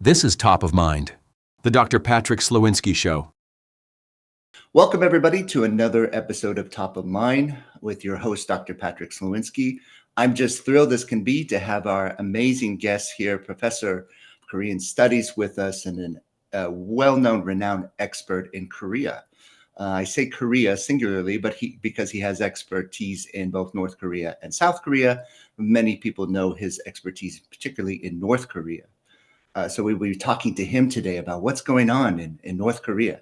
This is Top of Mind, the Dr. Patrick Slowinski Show. Welcome, everybody, to another episode of Top of Mind with your host, Dr. Patrick Slowinski. I'm just thrilled as can be to have our amazing guest here, Professor of Korean Studies with us and a well-known, renowned expert in Korea. I say Korea singularly, but because he has expertise in both North Korea and South Korea. Many people know his expertise, particularly in North Korea. So we'll be talking to him today about what's going on in North Korea.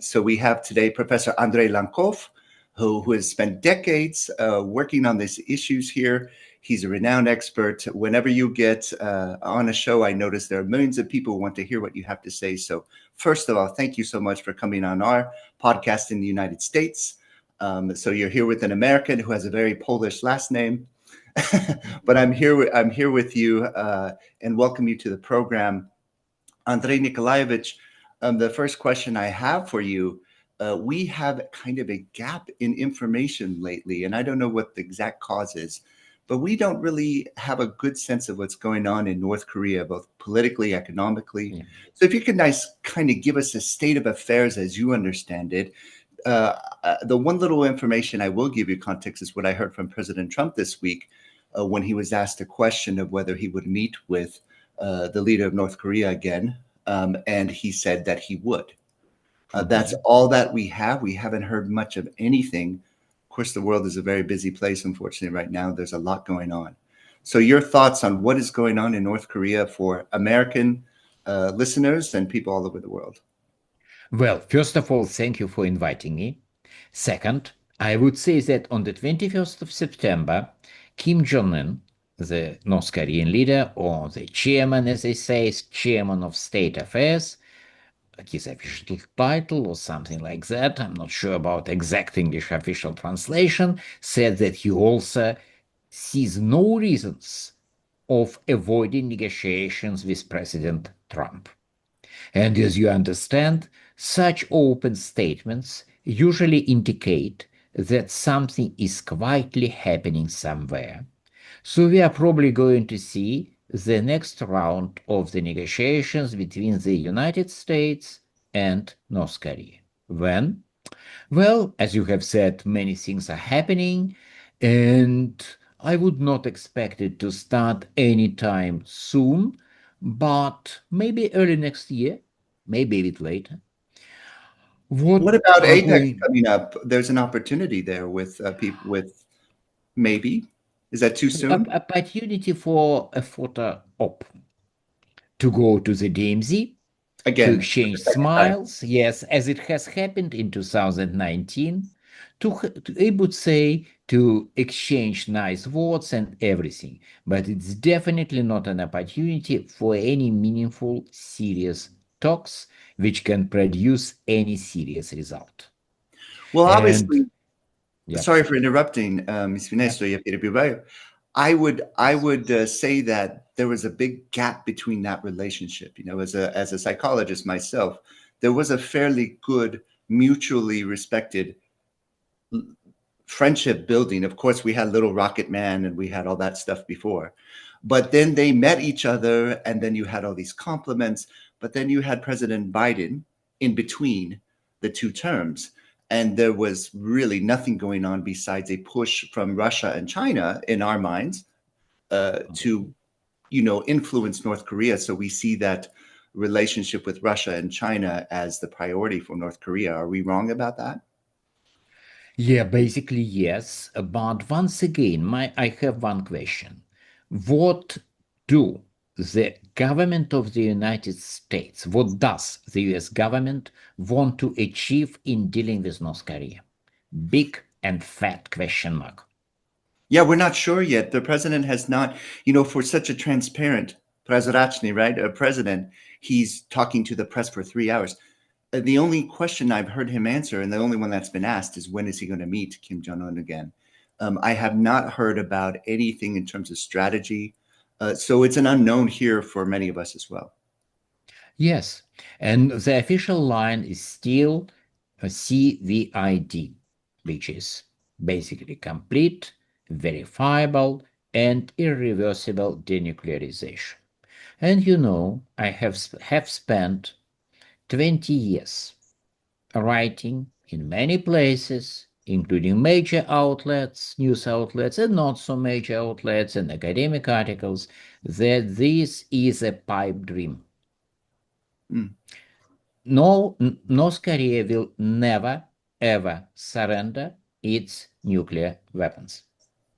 So we have today Professor Andrei Lankov, who has spent decades working on these issues here. He's a renowned expert. Whenever you get on a show, I notice there are millions of people who want to hear what you have to say. So first of all, thank you so much for coming on our podcast in the United States. So you're here with an American who has a very Polish last name. But I'm here with you and welcome you to the program. Andrei Nikolaevich, the first question I have for you, we have kind of a gap in information lately, and I don't know what the exact cause is, but we don't really have a good sense of what's going on in North Korea, both politically, economically. Yeah. So if you could kind of give us a state of affairs as you understand it. The one little information I will give you context is what I heard from President Trump this week when he was asked a question of whether he would meet with the leader of North Korea again, and he said that he would. That's all that we have. We haven't heard much of anything. Of course, the world is a very busy place, unfortunately, right now. There's a lot going on. So your thoughts on what is going on in North Korea for American listeners and people all over the world? Well, first of all, thank you for inviting me. Second, I would say that on the 21st of September, Kim Jong-un, the North Korean leader, or the chairman, as they say, is chairman of state affairs, his official title or something like that, I'm not sure about exact English official translation, said that he also sees no reasons of avoiding negotiations with President Trump. And as you understand, such open statements usually indicate that something is quietly happening somewhere. So we are probably going to see the next round of the negotiations between the United States and North Korea. When? Well, as you have said, many things are happening, and I would not expect it to start anytime soon, but maybe early next year, maybe a bit later. What about APEC coming up? There's an opportunity there with people with maybe. Is that too soon? Opportunity for a photo op to go to the DMZ, again, to exchange smiles, yes, as it has happened in 2019, I would say, to exchange nice words and everything. But it's definitely not an opportunity for any meaningful, serious talks which can produce any serious result. Well, obviously, sorry for interrupting, Ms. Ministro. I would say that there was a big gap between that relationship. You know, as a psychologist myself, there was a fairly good, mutually respected friendship building. Of course, we had Little Rocket Man and we had all that stuff before, but then they met each other, and then you had all these compliments. But then you had President Biden in between the two terms. And there was really nothing going on besides a push from Russia and China, in our minds, to, influence North Korea. So we see that relationship with Russia and China as the priority for North Korea. Are we wrong about that? Yeah, basically, yes. But once again, I have one question. What do the government of the United States, what does the US government want to achieve in dealing with North Korea? Big and fat question mark. Yeah, we're not sure yet. The president has not, for such a transparent president, he's talking to the press for 3 hours. The only question I've heard him answer, and the only one that's been asked, is when is he going to meet Kim Jong-un again? I have not heard about anything in terms of strategy. So it's an unknown here for many of us as well. Yes, and the official line is still CVID, which is basically complete, verifiable, and irreversible denuclearization. And you know, I have spent 20 years writing in many places, including major outlets, news outlets, and not so major outlets, and academic articles, that this is a pipe dream. Mm. No, North Korea will never, ever surrender its nuclear weapons.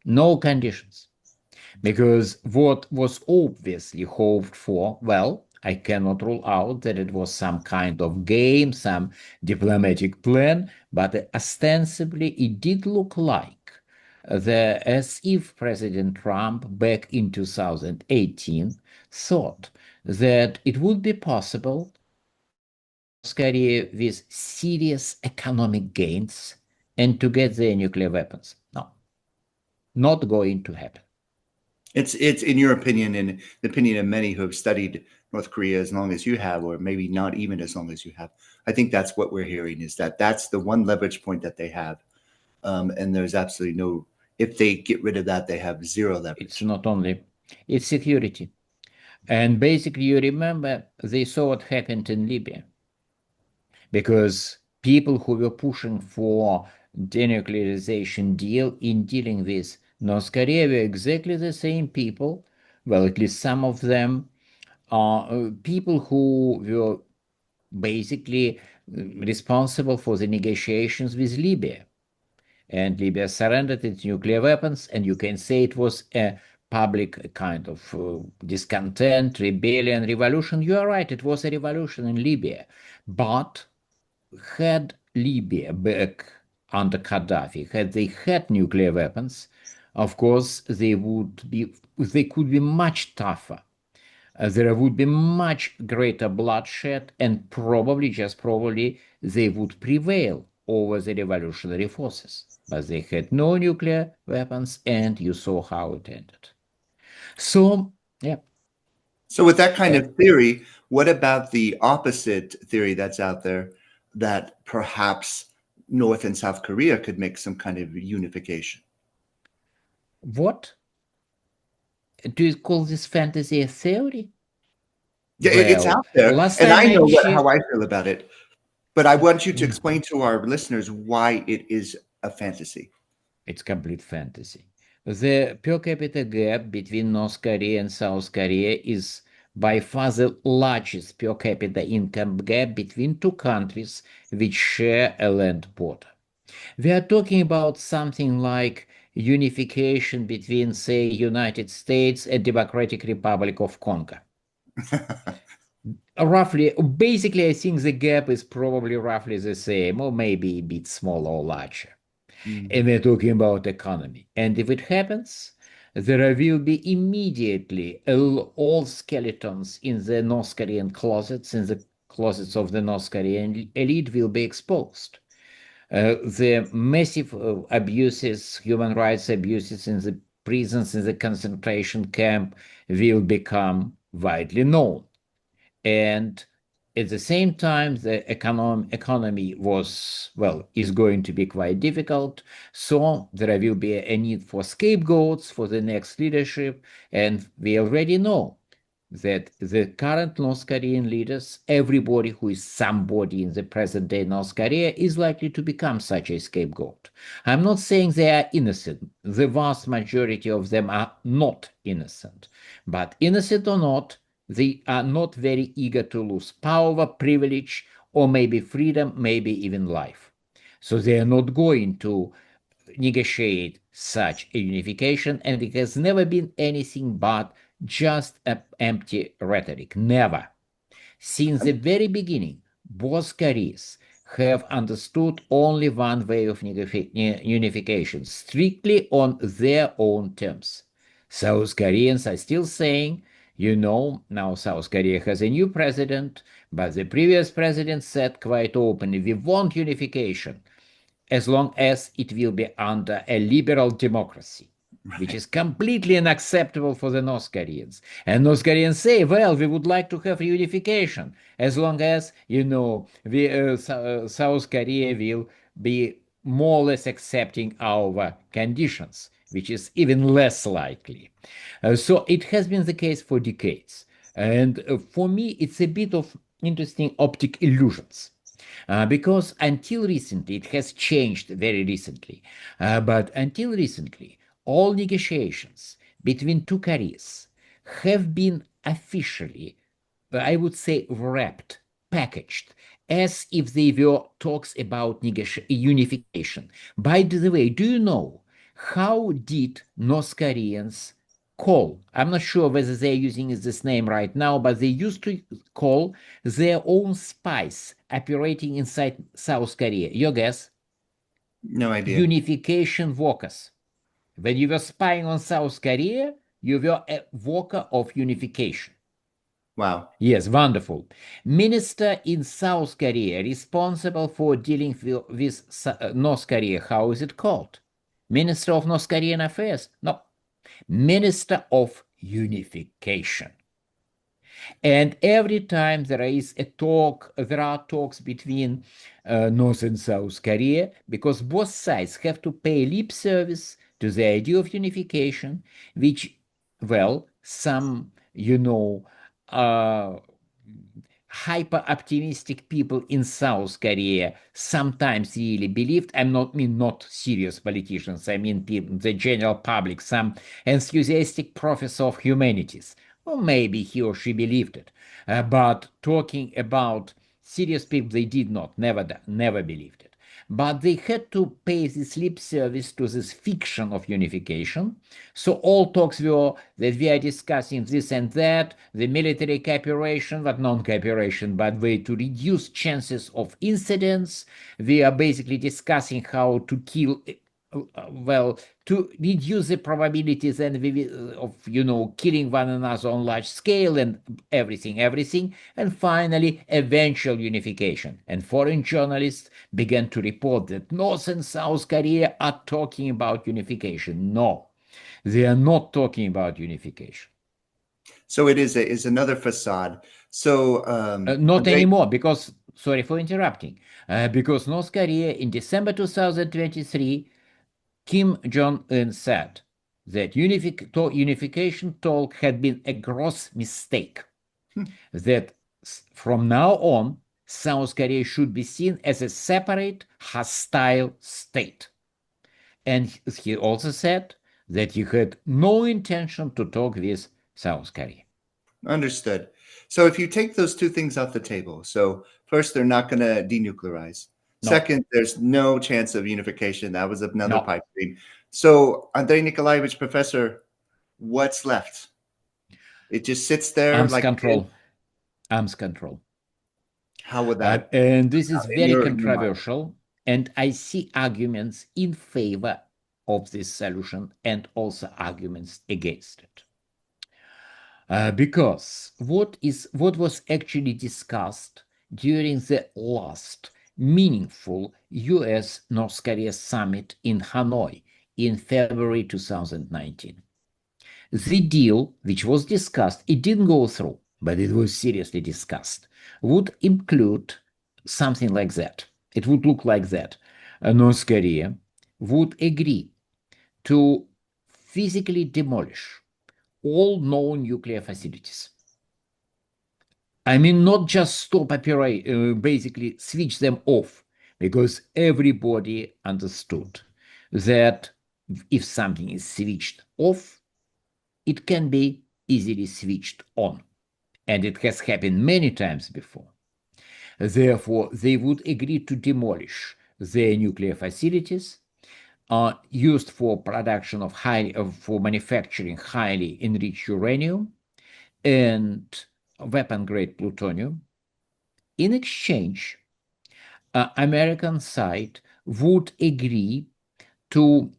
No conditions. Because what was obviously hoped for, well, I cannot rule out that it was some kind of game, some diplomatic plan, but ostensibly it did look like as if President Trump back in 2018 thought that it would be possible to provide North Korea with serious economic gains and to get their nuclear weapons. No, not going to happen. It's in your opinion and the opinion of many who have studied North Korea as long as you have, or maybe not even as long as you have. I think that's what we're hearing is that that's the one leverage point that they have, and there's absolutely no. If they get rid of that, they have zero It's leverage. not only, it's security. And basically, you remember they saw what happened in Libya because people who were pushing for denuclearization deal in dealing with North Korea were exactly the same people. Well, at least some of them are people who were basically responsible for the negotiations with Libya. And Libya surrendered its nuclear weapons, and you can say it was a public kind of discontent, rebellion, revolution. You are right, it was a revolution in Libya. But had Libya back under Gaddafi, had they had nuclear weapons, of course they could be much tougher. There would be much greater bloodshed, and probably, just probably, they would prevail over the revolutionary forces. But they had no nuclear weapons, and you saw how it ended. So, yeah. So, with that kind Uh, of theory, what about the opposite theory that's out there that perhaps North and South Korea could make some kind of unification? what do you call this fantasy a theory? Yeah, it's Well, out there, last and time I I know how checked, I feel about it. But I want you to yeah, explain to our listeners why it is a fantasy. it's complete fantasy. The per capita gap between North Korea and South Korea is by far the largest per capita income gap between two countries which share a land border. We are talking about something like unification between, say, United States and Democratic Republic of Congo. Roughly, basically, I think the gap is probably roughly the same, or maybe a bit smaller or larger. Mm. And we're talking about economy. And if it happens, there will be immediately all skeletons in the North Korean closets, in the closets of the North Korean elite will be exposed. The massive abuses, human rights abuses in the prisons, in the concentration camp will become widely known. And at the same time, the economy was, well, is going to be quite difficult. So there will be a need for scapegoats for the next leadership. And we already know that the current North Korean leaders, everybody who is somebody in the present day North Korea, is likely to become such a scapegoat. I'm not saying they are innocent. The vast majority of them are not innocent. But innocent or not, they are not very eager to lose power, privilege, or maybe freedom, maybe even life. So they are not going to negotiate such a unification, and it has never been anything but just empty rhetoric. Never. Since the very beginning, both Koreas have understood only one way of unification, strictly on their own terms. South Koreans are still saying, you know, now South Korea has a new president, but the previous president said quite openly, we want unification as long as it will be under a liberal democracy, which Right. is completely unacceptable for the North Koreans. And North Koreans say, well, we would like to have reunification as long as, you know, South Korea will be more or less accepting our conditions, which is even less likely. So it has been the case for decades. And for me, it's a bit of interesting optic illusions. Because until recently, it has changed very recently, but until recently, all negotiations between two Koreas have been officially, I would say, wrapped, packaged, as if they were talks about unification. By the way, do you know how did North Koreans call? I'm not sure whether they're using this name right now, but they used to call their own spies operating inside South Korea. Your guess? No idea. Unification workers. When you were spying on South Korea, you were a worker of unification. Wow. Yes, wonderful. Minister in South Korea responsible for dealing with North Korea. How is it called? Minister of North Korean Affairs? No. Minister of Unification. And every time there are talks between North and South Korea, because both sides have to pay lip service to the idea of unification, which, well, some, hyper optimistic people in South Korea sometimes really believed. Not serious politicians, I mean people, the general public, some enthusiastic professor of humanities. Or maybe he or she believed it. But talking about serious people, they did not, never believed it. But they had to pay this lip service to this fiction of unification. So all talks were that we are discussing this and that, the military cooperation, but non-cooperation, but way to reduce chances of incidents. We are basically discussing how to kill to reduce the probabilities and of killing one another on large scale and everything, and finally eventual unification. And foreign journalists began to report that North and South Korea are talking about unification. No, they are not talking about unification. So it is another facade. So Not anymore, because, sorry for interrupting, because North Korea in December 2023, Kim Jong-un said that unification talk had been a gross mistake, that from now on, South Korea should be seen as a separate, hostile state. And he also said that he had no intention to talk with South Korea. Understood. So if you take those two things off the table, so first, they're not going to denuclearize. No. Second, there's no chance of unification. That was another No. pipe dream. So, Andrei Nikolaevich, Professor, what's left? It just sits there Arms like control. Arms control. How would that? And this is very your controversial, and I see arguments in favor of this solution and also arguments against it. Because what was actually discussed during the last meaningful US-North Korea summit in Hanoi in February 2019. The deal, which was discussed, it didn't go through, but it was seriously discussed, would include something like that. It would look like that. North Korea would agree to physically demolish all known nuclear facilities. I mean, not just stop basically switch them off, because everybody understood that if something is switched off, it can be easily switched on. And it has happened many times before. Therefore, they would agree to demolish their nuclear facilities used for production of for manufacturing highly enriched uranium and weapon-grade plutonium. In exchange, American side would agree to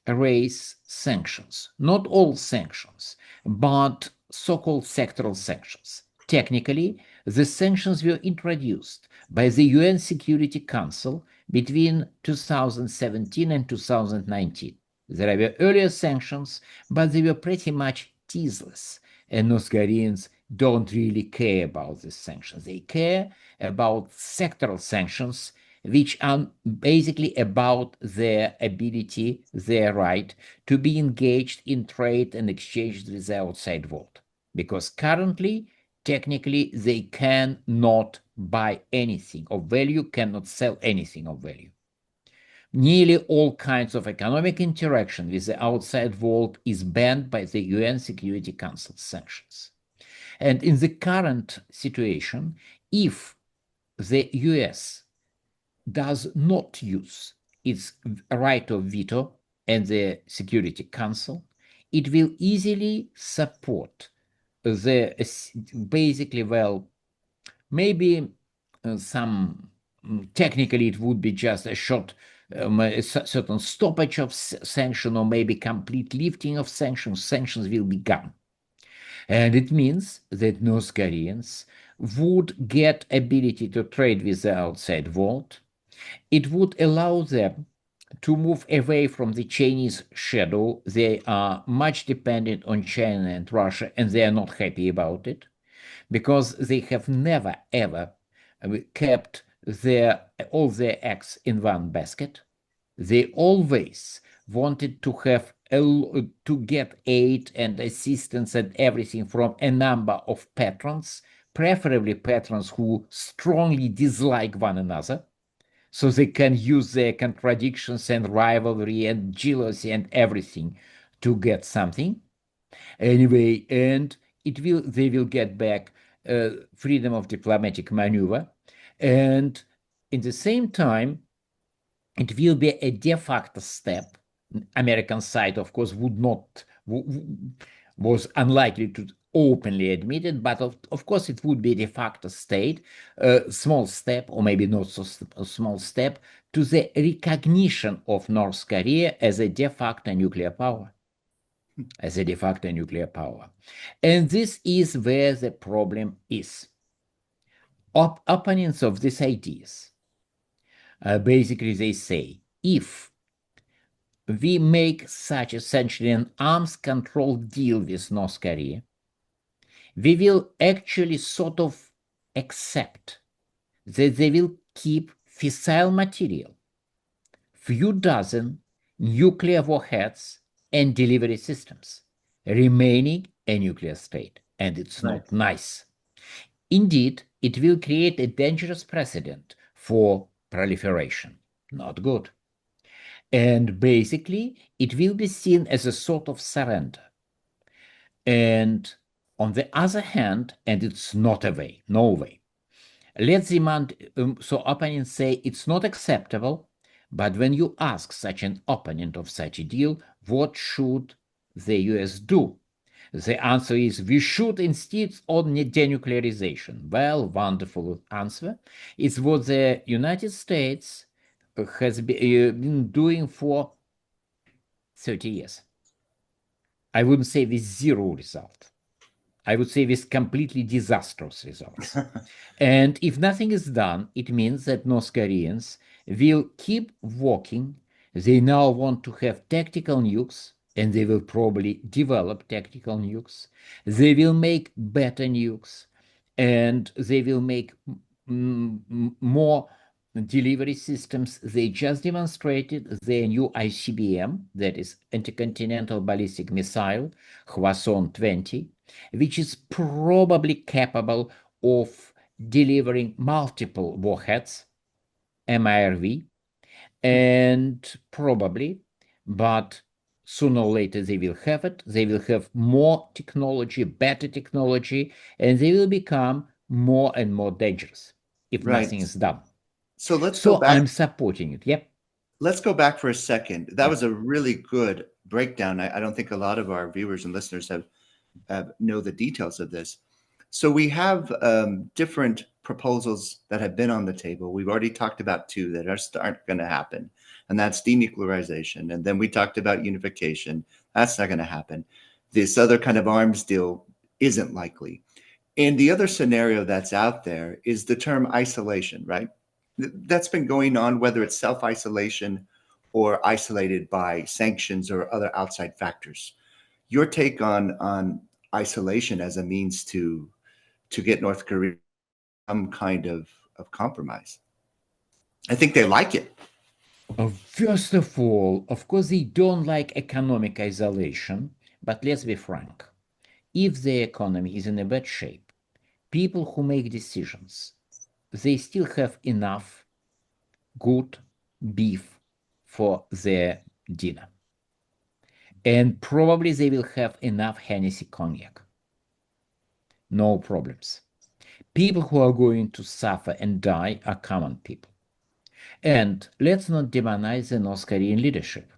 raise sanctions, not all sanctions, but so-called sectoral sanctions. Technically, the sanctions were introduced by the UN Security Council between 2017 and 2019. There were earlier sanctions, but they were pretty much tasteless, and North Koreans don't really care about these sanctions. They care about sectoral sanctions, which are basically about their ability, their right to be engaged in trade and exchange with the outside world. Because currently, technically they cannot buy anything of value, cannot sell anything of value. Nearly all kinds of economic interaction with the outside world is banned by the UN Security Council sanctions. And in the current situation, if the US does not use its right of veto and the Security Council, it will easily support the basically, well, maybe some technically it would be just a short a certain stoppage of sanction, or maybe complete lifting of sanctions. Sanctions will be gone, and it means that North Koreans would get ability to trade with the outside world. It would allow them to move away from the Chinese shadow. They are much dependent on China and Russia, and they are not happy about it, because they have never ever kept all their eggs in one basket. They always wanted to have to get aid and assistance and everything from a number of patrons, preferably patrons who strongly dislike one another, so they can use their contradictions and rivalry and jealousy and everything to get something. Anyway, and they will get back freedom of diplomatic maneuver, and in the same time, it will be a de facto step. American side, of course, was unlikely to openly admit it, but of course it would be a de facto state, a small step, or maybe not so a small step, to the recognition of North Korea as a de facto nuclear power. And this is where the problem is. Opponents of these ideas, basically they say, if we make such essentially an arms control deal with North Korea, we will actually sort of accept that they will keep fissile material, few dozen nuclear warheads and delivery systems, remaining a nuclear state. And it's not nice. Indeed, it will create a dangerous precedent for proliferation. Not good. And basically, it will be seen as a sort of surrender. And on the other hand, and it's not a way, no way. Let's demand, so opponents say it's not acceptable, but when you ask such an opponent of such a deal, what should the US do? The answer is, we should insist on denuclearization. Well, wonderful answer. It's what the United States has been doing for 30 years. I wouldn't say with zero result. I would say with completely disastrous results. And if nothing is done, it means that North Koreans will keep walking. They now want to have tactical nukes, and they will probably develop tactical nukes. They will make better nukes, and they will make more delivery systems. They just demonstrated their new ICBM, that is intercontinental ballistic missile, Hwasong 20, which is probably capable of delivering multiple warheads, MIRV, and probably, but sooner or later they will have it. They will have more technology, better technology, and they will become more and more dangerous if nothing is done. So let's go back. I'm supporting it. Yep. Let's go back for a second. That was a really good breakdown. I don't think a lot of our viewers and listeners have know the details of this. So we have different proposals that have been on the table. We've already talked about two that aren't going to happen, and that's denuclearization. And then we talked about unification. That's not going to happen. This other kind of arms deal isn't likely. And the other scenario that's out there is the term isolation, right? That's been going on, whether it's self-isolation or isolated by sanctions or other outside factors. Your take on isolation as a means to get North Korea some kind of compromise? I think they like it. First of all, of course, they don't like economic isolation, but let's be frank. If the economy is in a bad shape, people who make decisions, they still have enough good beef for their dinner. And probably they will have enough Hennessy cognac. No problems. People who are going to suffer and die are common people. And let's not demonize the North Korean leadership.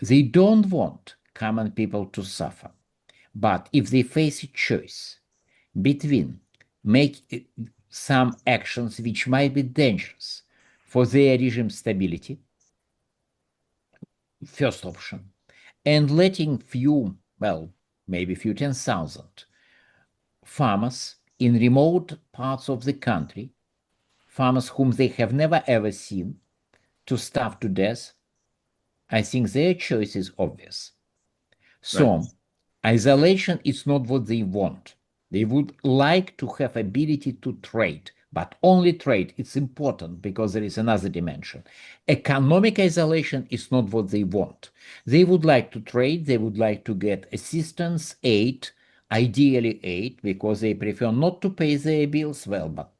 They don't want common people to suffer. But if they face a choice between make some actions which might be dangerous for their regime stability, first option, and letting few, well, maybe few 10,000 farmers in remote parts of the country, farmers whom they have never ever seen, to starve to death, I think their choice is obvious. So, Right. isolation is not what they want. They would like to have ability to trade, but only trade. It's important because there is another dimension. Economic isolation is not what they want. They would like to trade. They would like to get assistance, aid, ideally aid, because they prefer not to pay their bills. Well,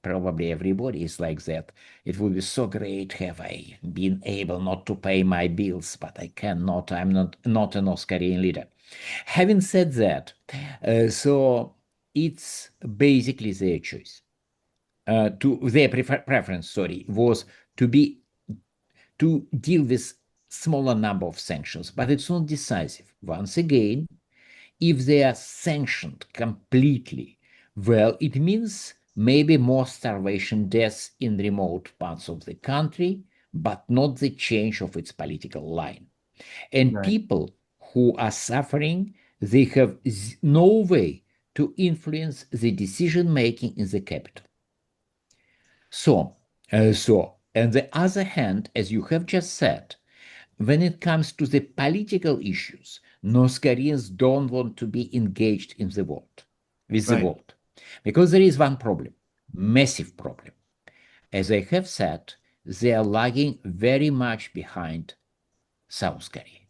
probably everybody is like that. It would be so great have I been able not to pay my bills, but I cannot. I'm not a North Korean leader. Having said that, so it's basically their choice. To their preference, sorry, was to deal with smaller number of sanctions, but it's not decisive. Once again, if they are sanctioned completely, well, it means maybe more starvation deaths in remote parts of the country, but not the change of its political line. And Right. people who are suffering, they have no way to influence the decision making in the capital. So, on the other hand, as you have just said, when it comes to the political issues, North Koreans don't want to be engaged in the world, with the Right. world, because there is one problem, massive problem. As I have said, they are lagging very much behind South Korea.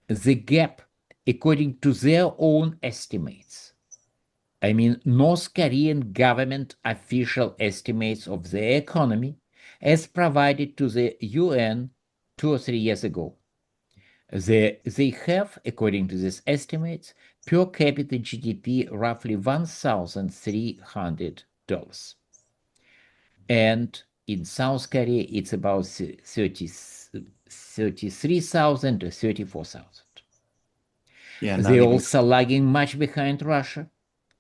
The gap, according to their own estimates, I mean, North Korean government official estimates of their economy as provided to the UN 2 or 3 years ago. They have, according to these estimates, per capita GDP roughly $1,300. And in South Korea, it's about 33,000 or 34,000. Yeah. Not They're even. also lagging much behind Russia,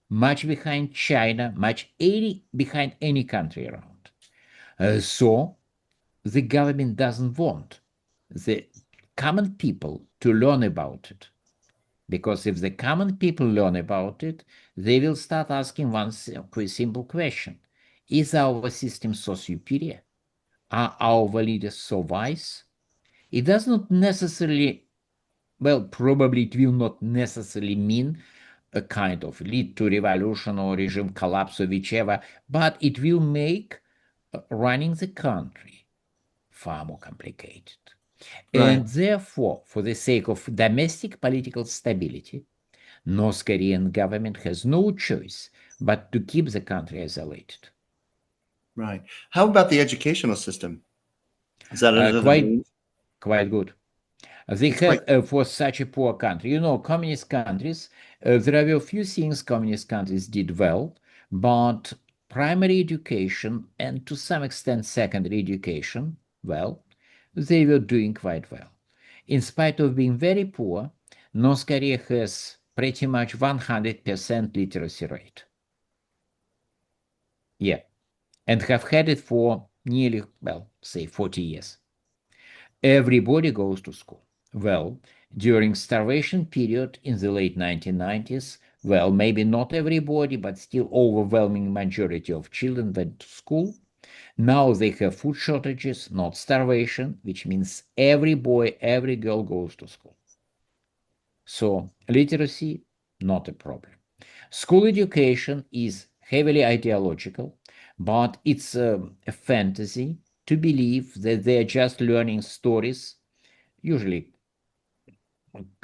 much behind China, behind any country around. So the government doesn't want the common people to learn about it. Because if the common people learn about it, they will start asking one simple question. Is our system so superior? Are our leaders so wise? It does not necessarily, well, probably it will not necessarily mean a kind of lead to revolution or regime collapse or whichever, but it will make running the country far more complicated. Right. And therefore, for the sake of domestic political stability, North Korean government has no choice but to keep the country isolated. Right. How about the educational system? Is that another Quite, means? quite good. They It's quite. have, for such a poor country, communist countries, there are a few things communist countries did well, but primary education and to some extent secondary education, well, they were doing quite well. In spite of being very poor, North Korea has pretty much 100% literacy rate. Yeah, and have had it for nearly, well, say 40 years. Everybody goes to school. Well, during starvation period in the late 1990s, well, maybe not everybody, but still overwhelming majority of children went to school. Now they have food shortages, not starvation, which means every boy, every girl goes to school. So literacy, not a problem. School education is heavily ideological, but it's a fantasy to believe that they're just learning stories, usually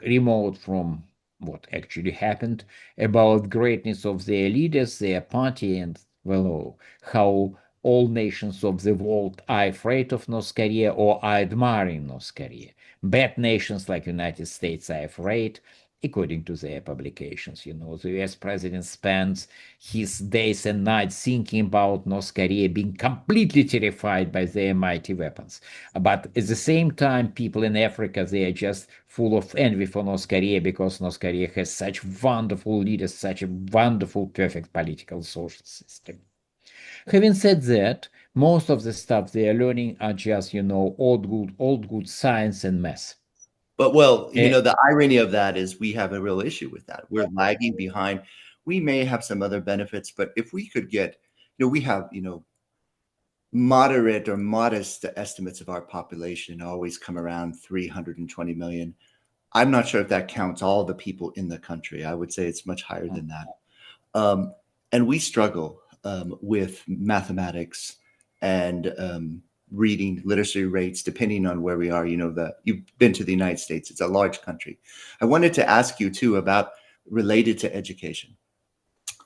remote from what actually happened, about greatness of their leaders, their party, and well, how all nations of the world are afraid of North Korea or are admiring North Korea. Bad nations like United States are afraid, according to their publications. You know, the US president spends his days and nights thinking about North Korea being completely terrified by their mighty weapons. But at the same time, people in Africa, they are just full of envy for North Korea because North Korea has such wonderful leaders, such a wonderful, perfect political social system. Having said that, most of the stuff they are learning are just, you know, old good science and math. But well, Eh, the irony of that is we have a real issue with that. We're lagging behind. We may have some other benefits, but if we could get, we have, moderate or modest estimates of our population always come around 320 million. I'm not sure if that counts all the people in the country. I would say it's much higher than that. Um, and we struggle with mathematics and reading literacy rates, depending on where we are. You've been to the United States; it's a large country. I wanted to ask you too about related to education,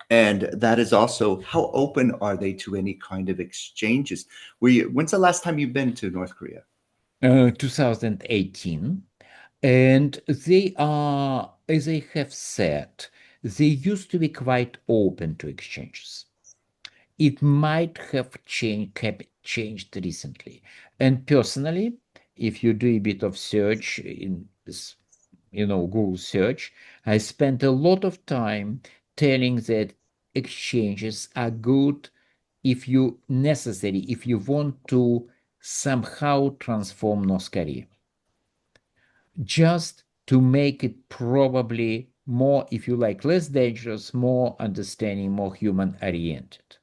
and that is also how open are they to any kind of exchanges? When's the last time you've been to North Korea? 2018. And they are, as I have said, they used to be quite open to exchanges. It might have changed recently. And personally, if you do a bit of search in this, Google search, I spent a lot of time telling that exchanges are good if if you want to somehow transform North Korea, just to make it probably more, if you like, less dangerous, more understanding, more human oriented.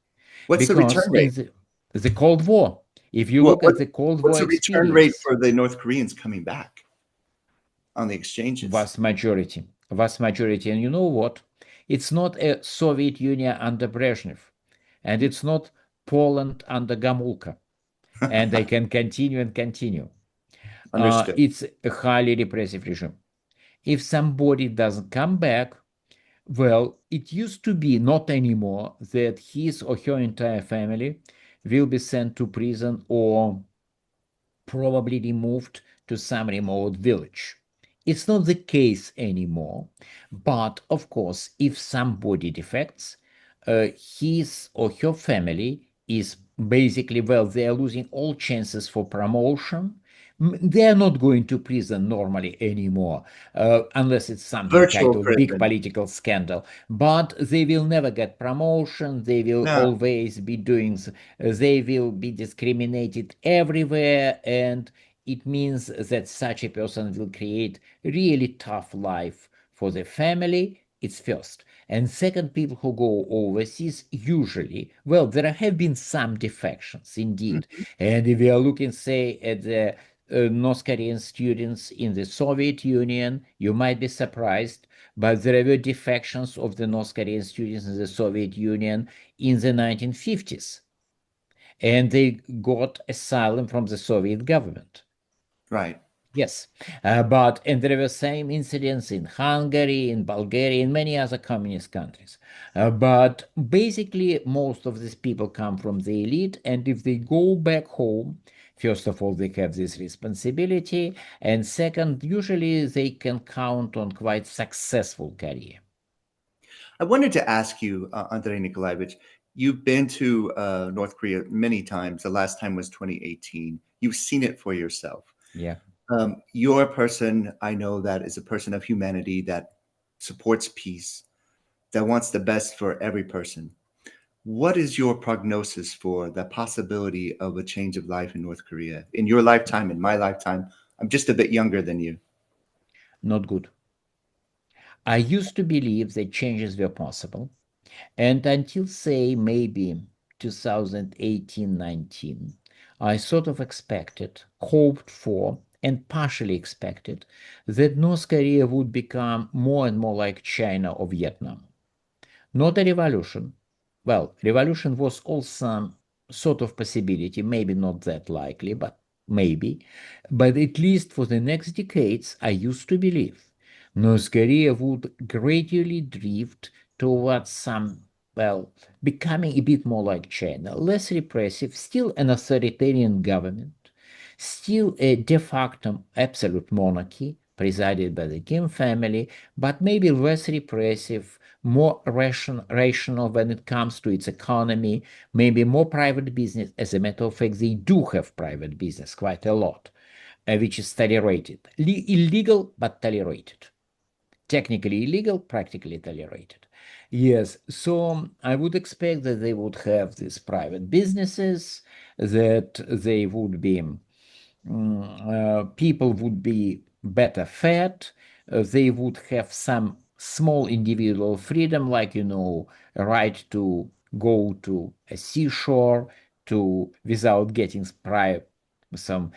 What's the return Because in rate? the Cold War, if you What, look what at the Cold what's War the return rate experience, for the North Koreans coming back on the exchanges? vast majority, and you know what? It's not a Soviet Union under Brezhnev, and it's not Poland under Gamulka, and they can continue and continue. Understood. It's a highly repressive regime. If somebody doesn't come back, well, it used to be, not anymore, that his or her entire family will be sent to prison or probably removed to some remote village. It's not the case anymore, but of course, if somebody defects, his or her family is basically, well, they are losing all chances for promotion. They are not going to prison normally anymore, unless it's something kind Virtual of big prison. political scandal. But they will never get promotion. They will No. always be doing, they will be discriminated everywhere. And it means that such a person will create really tough life for the family. It's first. And second, people who go overseas usually, well, there have been some defections indeed. Mhm. And if we are looking, say, at the North Korean students in the Soviet Union, you might be surprised, but there were defections of the North Korean students in the Soviet Union in the 1950s, and they got asylum from the Soviet government. Right. Yes, and there were same incidents in Hungary, in Bulgaria, in many other communist countries. But basically, most of these people come from the elite, and if they go back home, first of all, they have this responsibility, and second, usually they can count on quite successful career. I wanted to ask you, Andrei Nikolaevich, you've been to North Korea many times. The last time was 2018. You've seen it for yourself. Yeah. You're a person I know that is a person of humanity that supports peace, that wants the best for every person. What is your prognosis for the possibility of a change of life in North Korea in your lifetime, in my lifetime? I'm just a bit younger than you. Not good. I used to believe that changes were possible. And until, say, maybe 2018-19, I sort of expected, hoped for, and partially expected that North Korea would become more and more like China or Vietnam. Not a revolution. Well, revolution was also sort of possibility, maybe not that likely, but maybe. But at least for the next decades, I used to believe North Korea would gradually drift towards some, well, becoming a bit more like China, less repressive, still an authoritarian government, still a de facto absolute monarchy presided by the Kim family, but maybe less repressive, more rational when it comes to its economy, maybe more private business. As a matter of fact, they do have private business quite a lot, which is tolerated. Illegal, but tolerated. Technically illegal, practically tolerated. Yes, so I would expect that they would have these private businesses, that they would be people would be better fed. They would have some small individual freedom, like, a right to go to a seashore to without getting some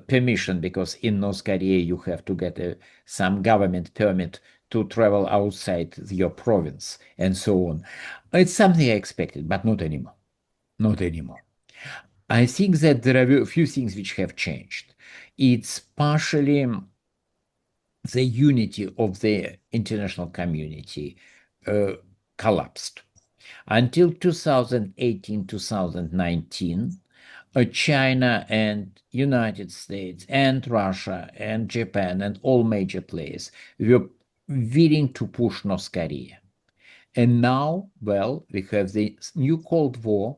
permission, because in North Korea you have to get some government permit to travel outside your province and so on. It's something I expected, but not anymore. Not anymore. I think that there are a few things which have changed. It's partially the unity of the international community uh, collapsed. Until 2018, 2019, China and United States and Russia and Japan and all major players were willing to push North Korea. And now, well, we have the new Cold War.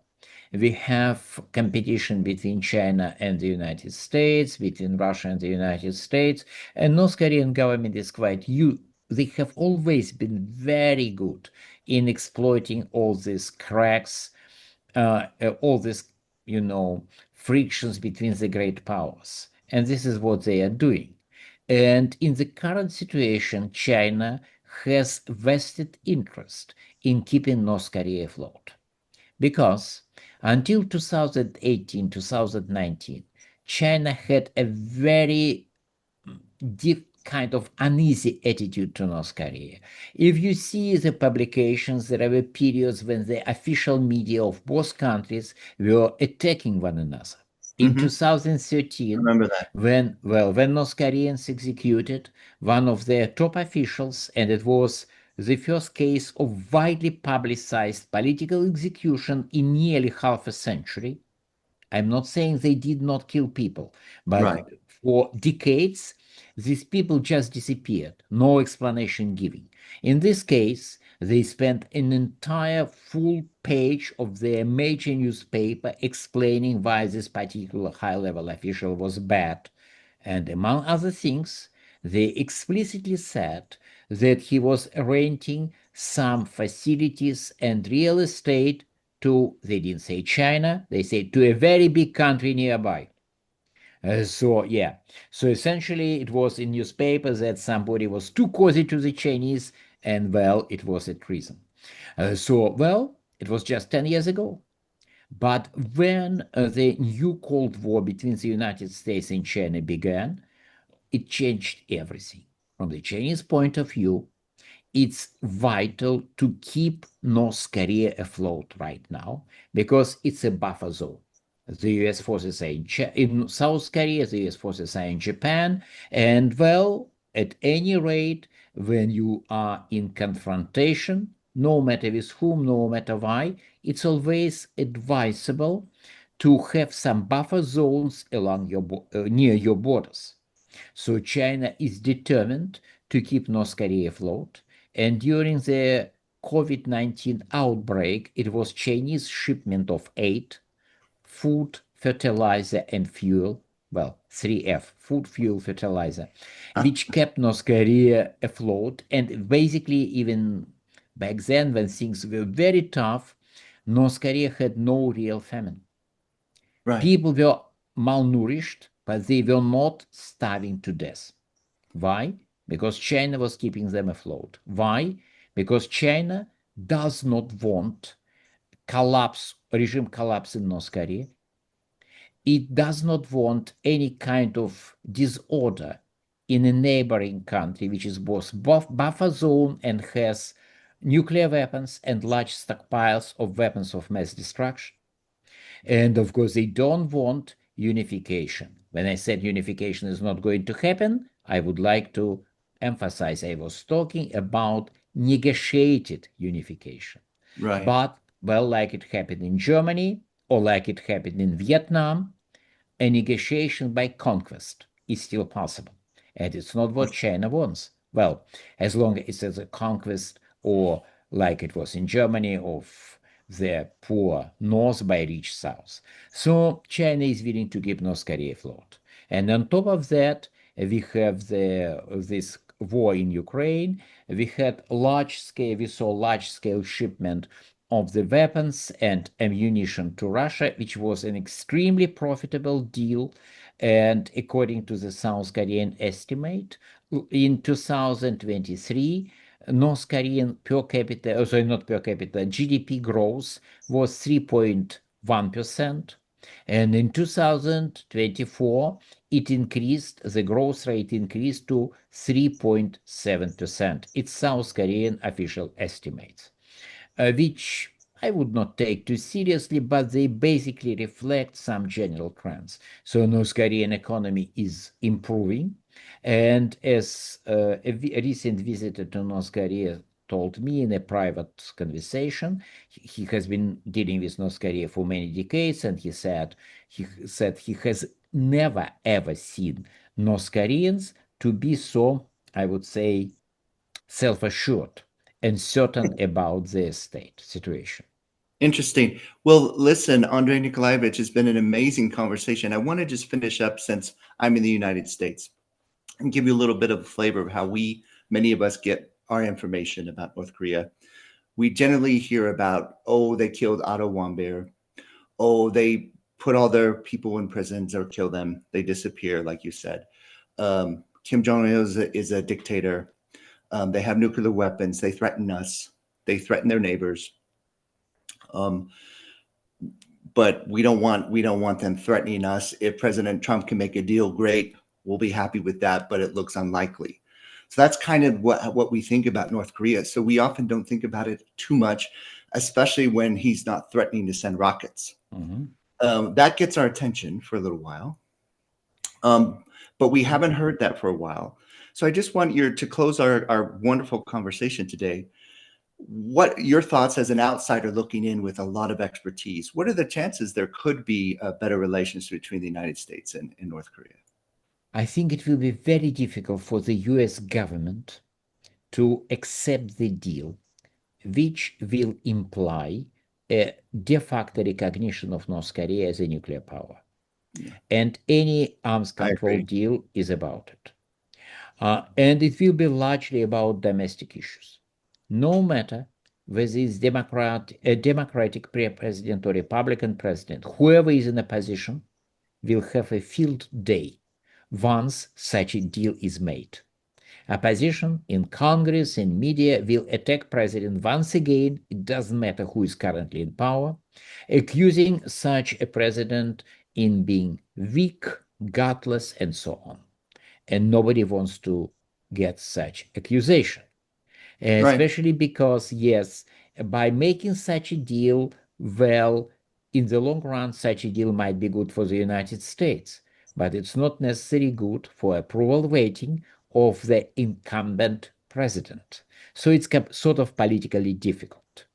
We have competition between China and the United States, between Russia and the United States. And North Korean government is they have always been very good in exploiting all these cracks, all these, frictions between the great powers. And this is what they are doing. And in the current situation, China has vested interest in keeping North Korea afloat. Because until 2018, 2019, China had a very deep kind of uneasy attitude to North Korea. If you see the publications, there were periods when the official media of both countries were attacking one another. In 2013, Remember that. when North Koreans executed one of their top officials, and it was the first case of widely publicized political execution in nearly half a century. I'm not saying they did not kill people, but Right. for decades, these people just disappeared, no explanation given. In this case, they spent an entire full page of their major newspaper explaining why this particular high level official was bad. And among other things, they explicitly said that he was renting some facilities and real estate to, they didn't say China, they said to a very big country nearby. So essentially it was in newspapers that somebody was too cozy to the Chinese, and well, it was a treason. It was just 10 years ago. But when the new Cold War between the United States and China began, it changed everything. From the Chinese point of view, it's vital to keep North Korea afloat right now because it's a buffer zone. The US forces are in South Korea, the US forces are in Japan, and well, at any rate, when you are in confrontation, no matter with whom, no matter why, it's always advisable to have some buffer zones along near your borders. So China is determined to keep North Korea afloat. And during the COVID-19 outbreak, it was Chinese shipment of aid, food, fertilizer, and fuel. Well, 3F, food, fuel, fertilizer, which kept North Korea afloat. And basically, even back then, when things were very tough, North Korea had no real famine. Right. People were malnourished, but they were not starving to death. Why? Because China was keeping them afloat. Why? Because China does not want regime collapse in North Korea. It does not want any kind of disorder in a neighboring country, which is both buffer zone and has nuclear weapons and large stockpiles of weapons of mass destruction. And of course, they don't want unification. When I said unification is not going to happen, I would like to emphasize, I was talking about negotiated unification. Right. But, well, like it happened in Germany or like it happened in Vietnam, a negotiation by conquest is still possible. And it's not what China wants. Well, as long as it's a conquest, or like it was in Germany, of the poor north by rich south. So China is willing to keep North Korea afloat. And on top of that, we have this war in Ukraine. We saw large scale shipment of the weapons and ammunition to Russia, which was an extremely profitable deal. And according to the South Korean estimate, in 2023, North Korean per capita, sorry, not per capita, GDP growth was 3.1%. And in 2024, the growth rate increased to 3.7%. It's South Korean official estimates, which I would not take too seriously, but they basically reflect some general trends. So North Korean economy is improving. And as a recent visitor to North Korea told me in a private conversation, he has been dealing with North Korea for many decades, and he said he has never ever seen North Koreans to be so, I would say, self-assured and certain about their state situation. Interesting. Well, listen, Andrei Nikolaevich, it's been an amazing conversation. I want to just finish up, since I'm in the United States, and give you a little bit of a flavor of how many of us get our information about North Korea. We generally hear about, oh, they killed Otto Warmbier. Oh, they put all their people in prisons or kill them. They disappear, like you said. Kim Jong-il is a dictator. They have nuclear weapons. They threaten us. They threaten their neighbors. But we don't want them threatening us. If President Trump can make a deal, great. We'll be happy with that, but it looks unlikely. So that's kind of what we think about North Korea. So we often don't think about it too much, especially when he's not threatening to send rockets. That gets our attention for a little while. But we haven't heard that for a while. So I just want you to close our wonderful conversation today. What your thoughts as an outsider looking in with a lot of expertise? What are the chances there could be better relations between the United States and North Korea? I think it will be very difficult for the US government to accept the deal, which will imply a de facto recognition of North Korea as a nuclear power. Yeah. And any arms control deal is about it. And it will be largely about domestic issues. No matter whether it's a Democratic president or Republican president, whoever is in a position will have a field day once such a deal is made. Opposition in Congress and media will attack president once again, it doesn't matter who is currently in power, accusing such a president in being weak, gutless, and so on. And nobody wants to get such accusation. Especially because, yes, by making such a deal, well, in the long run, such a deal might be good for the United States, but it's not necessarily good for approval rating of the incumbent president. So it's sort of politically difficult.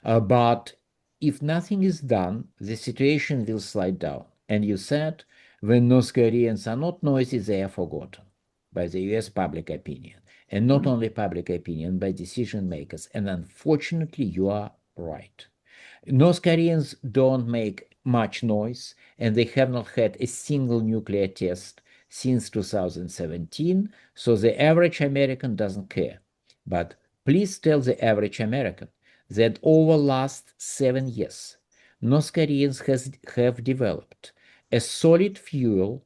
But if nothing is done, the situation will slide down. And you said, when North Koreans are not noisy, they are forgotten by the US public opinion. And not only public opinion, by decision makers. And unfortunately, you are right. North Koreans don't make much noise, and they have not had a single nuclear test since 2017, so the average American doesn't care. But please tell the average American that over the last 7 years, North Koreans have developed a solid fuel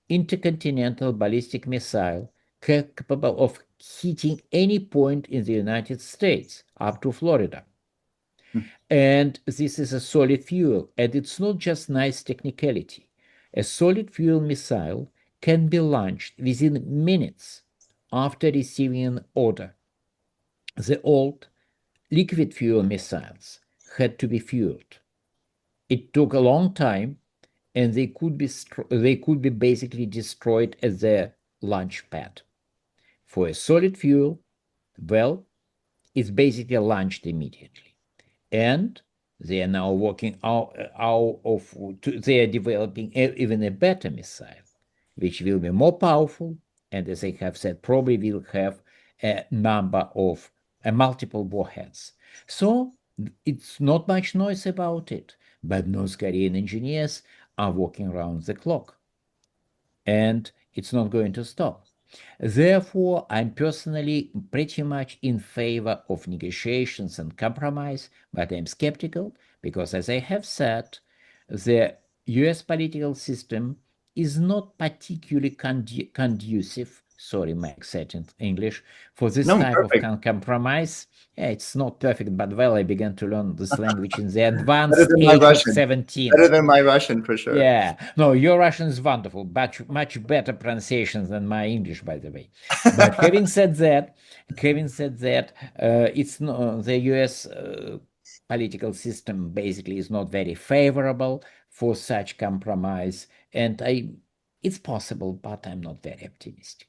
intercontinental ballistic missile capable of hitting any point in the United States up to Florida. And this is a solid fuel, and it's not just nice technicality. A solid fuel missile can be launched within minutes after receiving an order. The old liquid fuel missiles had to be fueled. It took a long time, and they could be basically destroyed at the launch pad. for a solid fuel, well, it's basically launched immediately. And they are now working they are developing even a better missile, which will be more powerful, and as I have said, probably will have a number of multiple warheads. So it's not much noise about it, but North Korean engineers are working around the clock, and it's not going to stop. Therefore, I'm personally pretty much in favor of negotiations and compromise, but I'm skeptical because, as I have said, the US political system is not particularly conducive, sorry, my accent in English, for this No, type of perfect. Compromise. Yeah, it's not perfect, but well, I began to learn this language in the Better advanced than my age of Russian. 17. Better than my Russian for sure. Yeah, no, your Russian is wonderful, but much better pronunciation than my English, by the way. But having said that, it's no, the U.S. Political system basically is not very favorable for such compromise, and it's possible, but I'm not very optimistic.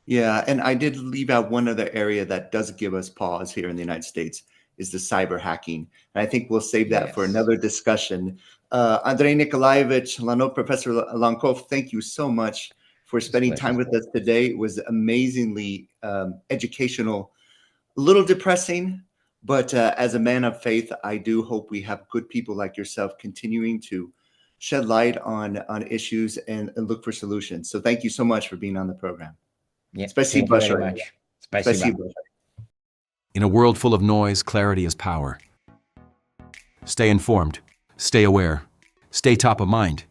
Yeah, and I did leave out one other area that does give us pause here in the United States is the cyber hacking. And I think we'll save that for Yes. another discussion. Andrei Nikolaevich Lankov, Professor Lankov, thank you so much for spending time with us today. It was amazingly educational, a little depressing, but as a man of faith, I do hope we have good people like yourself continuing to shed light on issues and look for solutions. So thank you so much for being on the program. Yeah, thank Спасибо you very большое. much. Спасибо. In a world full of noise, clarity is power. Stay informed, stay aware, stay top of mind.